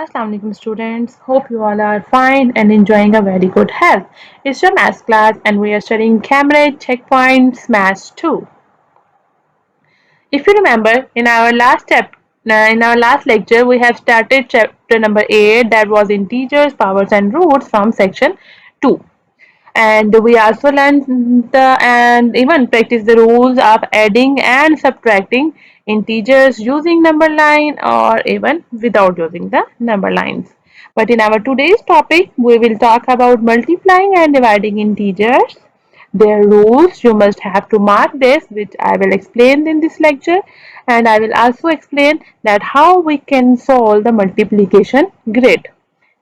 Assalamu alaikum students. Hope you all are fine and enjoying a very good health. It's your maths class and we are studying Cambridge Checkpoints Maths 2. If you remember, in our last lecture, we have started chapter number 8, that was integers, powers and roots from section 2. And we also learned and even practice the rules of adding and subtracting integers using number line or even without using the number lines. But in our today's topic, we will talk about multiplying and dividing integers, their rules. You must have to mark this, which I will explain in this lecture, and I will also explain that how we can solve the multiplication grid.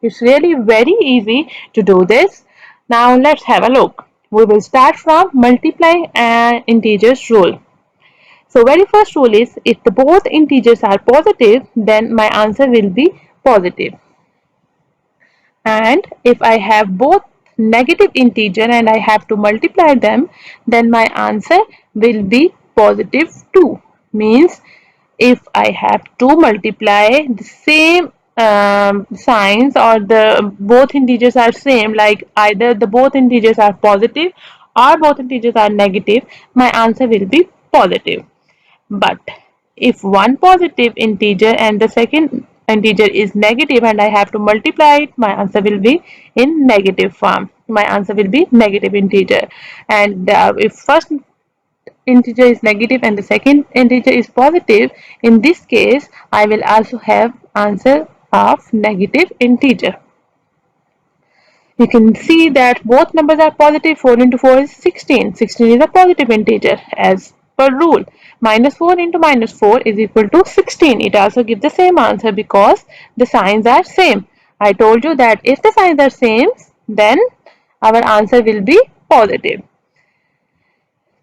It's really very easy to do this. Now let's have a look. We will start from multiplying an integers rule. So very first rule is, if the both integers are positive, then my answer will be positive. And if I have both negative integer and I have to multiply them, then my answer will be positive 2. Means if I have to multiply the same signs, or the both integers are same, like either the both integers are positive or both integers are negative, my answer will be positive. But if one positive integer and the second integer is negative and I have to multiply it, my answer will be in negative form. My answer will be negative integer. And if first integer is negative and the second integer is positive, in this case I will also have answer of negative integer. You can see that both numbers are positive. 4 into 4 is 16. 16 is a positive integer as per rule. Minus 4 into minus 4 is equal to 16. It also gives the same answer because the signs are same. I told you that if the signs are same, then our answer will be positive.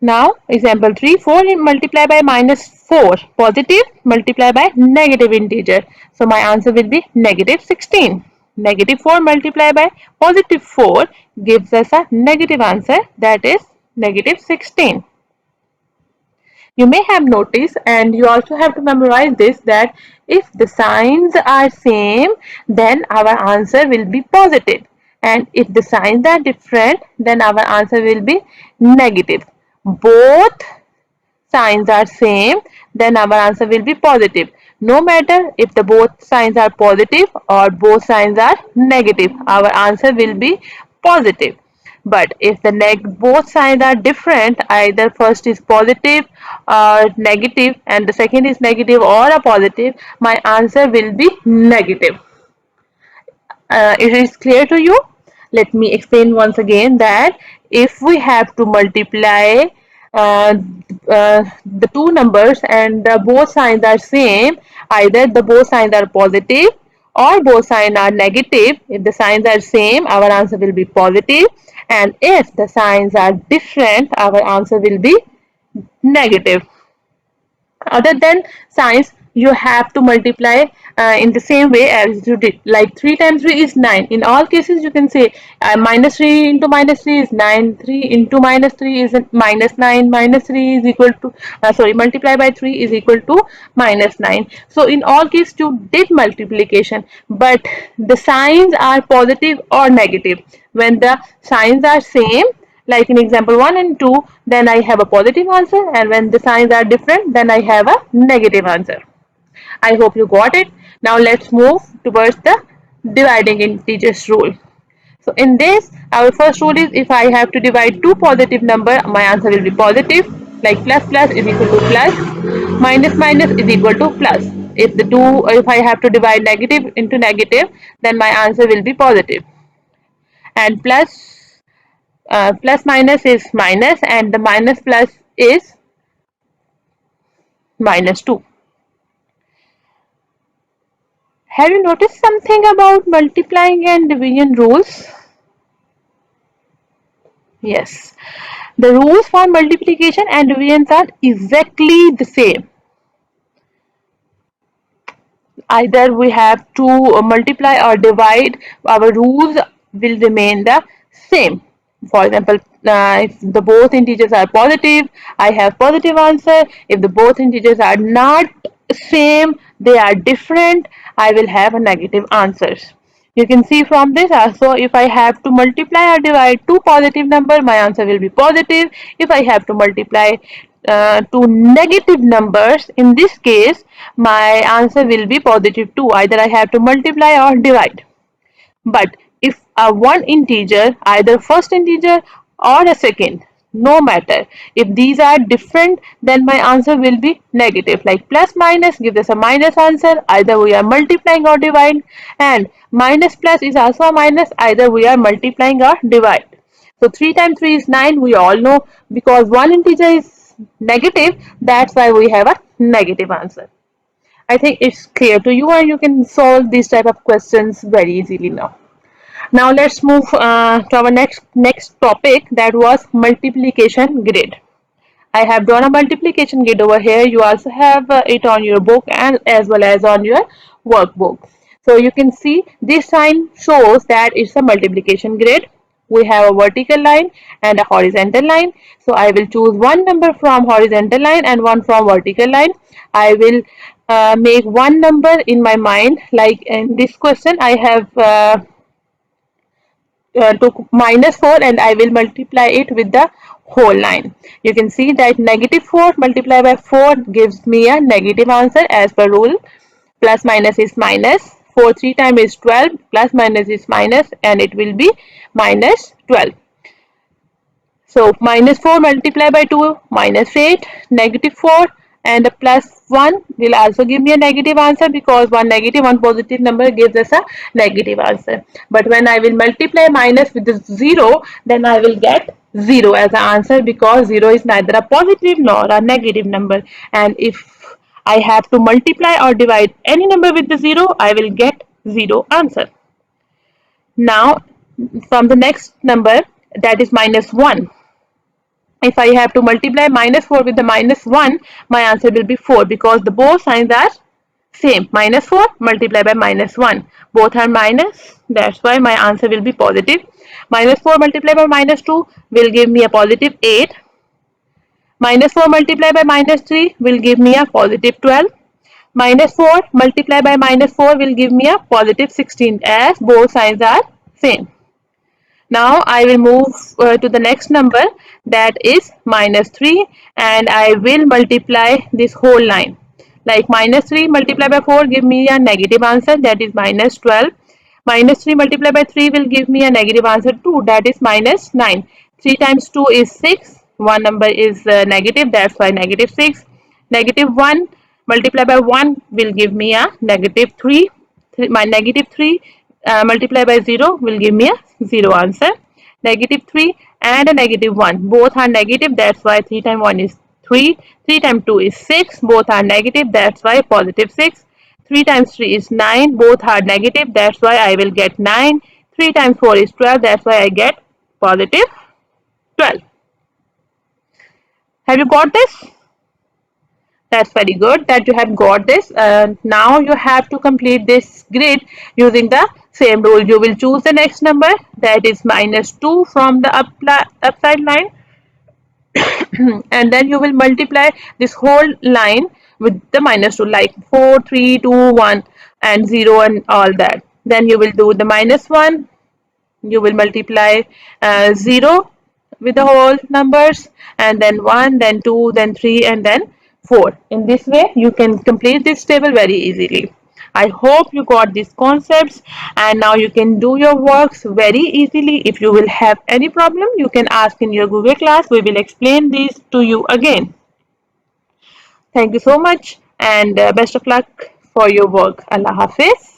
Now, example 3, 4 multiplied by minus 4, positive, multiplied by negative integer. So, my answer will be negative 16. Negative 4 multiplied by positive 4 gives us a negative answer, that is negative 16. You may have noticed, and you also have to memorize this, that if the signs are same, then our answer will be positive. And if the signs are different, then our answer will be negative. Both signs are same, then our answer will be positive. No matter if the both signs are positive or both signs are negative, our answer will be positive. But if the both signs are different, either first is positive or negative and the second is negative or a positive, my answer will be negative. It is clear to you? Let me explain once again that if we have to multiply uh, the two numbers and both signs are same, either the both signs are positive or both signs are negative. If the signs are same, our answer will be positive, and if the signs are different, our answer will be negative. Other than science, you have to multiply in the same way as you did, like 3 times 3 is 9. In all cases you can say minus 3 into minus 3 is 9, 3 into minus 3 is minus 9, minus 3 is equal to sorry, multiply by 3 is equal to minus 9. So in all cases you did multiplication, but the signs are positive or negative. When the signs are same, like in example 1 and 2, then I have a positive answer, and when the signs are different, then I have a negative answer. I hope you got it. Now let's move towards the dividing integers rule. So in this, our first rule is, if I have to divide two positive number, my answer will be positive, like plus plus is equal to plus, minus minus is equal to plus. If I have to divide negative into negative, then my answer will be positive. And plus minus is minus, and the minus plus is minus 2. Have you noticed something about multiplying and division rules? Yes. The rules for multiplication and division are exactly the same. Either we have to multiply or divide, our rules will remain the same. For example, if the both integers are positive, I have positive answer. If the both integers are not same, they are different, I will have a negative answers. You can see from this also, if I have to multiply or divide two positive number, my answer will be positive. If I have to multiply two negative numbers, in this case, my answer will be positive too. Either I have to multiply or divide. But if a one integer, either first integer or a second, no matter, if these are different, then my answer will be negative. Like plus minus gives us a minus answer, either we are multiplying or divide, and minus plus is also a minus, either we are multiplying or divide. So 3 times 3 is 9, we all know, because one integer is negative, that's why we have a negative answer. I think it's clear to you, and you can solve these type of questions very easily now. Now let's move to our next topic, that was multiplication grid. I have drawn a multiplication grid over here. You also have it on your book and as well as on your workbook. So you can see this sign shows that it's a multiplication grid. We have a vertical line and a horizontal line. So I will choose one number from horizontal line and one from vertical line. I will make one number in my mind. Like in this question, I have took -4 and I will multiply it with the whole line. You can see that -4 multiplied by 4 gives me a negative answer as per rule. Plus minus is minus. 4 3 times is 12. Plus minus is minus, and it will be minus 12. So minus 4 multiplied by 2, minus 8, negative 4, and a plus 1 will also give me a negative answer, because one negative, one positive number gives us a negative answer. But when I will multiply minus with the 0, then I will get 0 as an answer, because 0 is neither a positive nor a negative number. And if I have to multiply or divide any number with the 0, I will get 0 answer. Now, from the next number, that is minus 1. If I have to multiply -4 with the -1, my answer will be 4, because the both signs are same. -4 multiplied by -1. Both are minus. That's why my answer will be positive. -4 multiplied by -2 will give me a positive 8. -4 multiplied by -3 will give me a positive 12. -4 multiplied by -4 will give me a positive 16, as both signs are same. Now I will move to the next number, that is -3, and I will multiply this whole line. Like -3 multiplied by 4 give me a negative answer, that is -12. -3 multiplied by 3 will give me a negative answer 2, that is -9. 3 times 2 is 6. One number is negative, that's why -6. -1 multiplied by 1 will give me a -3. My -3 multiplied by 0 will give me a 0 answer. -3 and a -1, both are negative, that's why 3 times 1 is 3. 3 times 2 is 6, both are negative, that's why positive 6. 3 times 3 is 9, both are negative, that's why I will get 9. 3 times 4 is 12, that's why I get positive 12. Have you got this? That's very good that you have got this. Now you have to complete this grid using the same rule. You will choose the next number, that is -2 from the upside line, and then you will multiply this whole line with the -2, like 4 3 2 1 and 0 and all that. Then you will do the -1. You will multiply 0 with the whole numbers, and then 1, then 2, then 3, and then 4. In this way you can complete this table very easily. I hope you got these concepts, and now you can do your works very easily. If you will have any problem, you can ask in your Google class. We will explain these to you again. Thank you so much, and best of luck for your work. Allah Hafiz.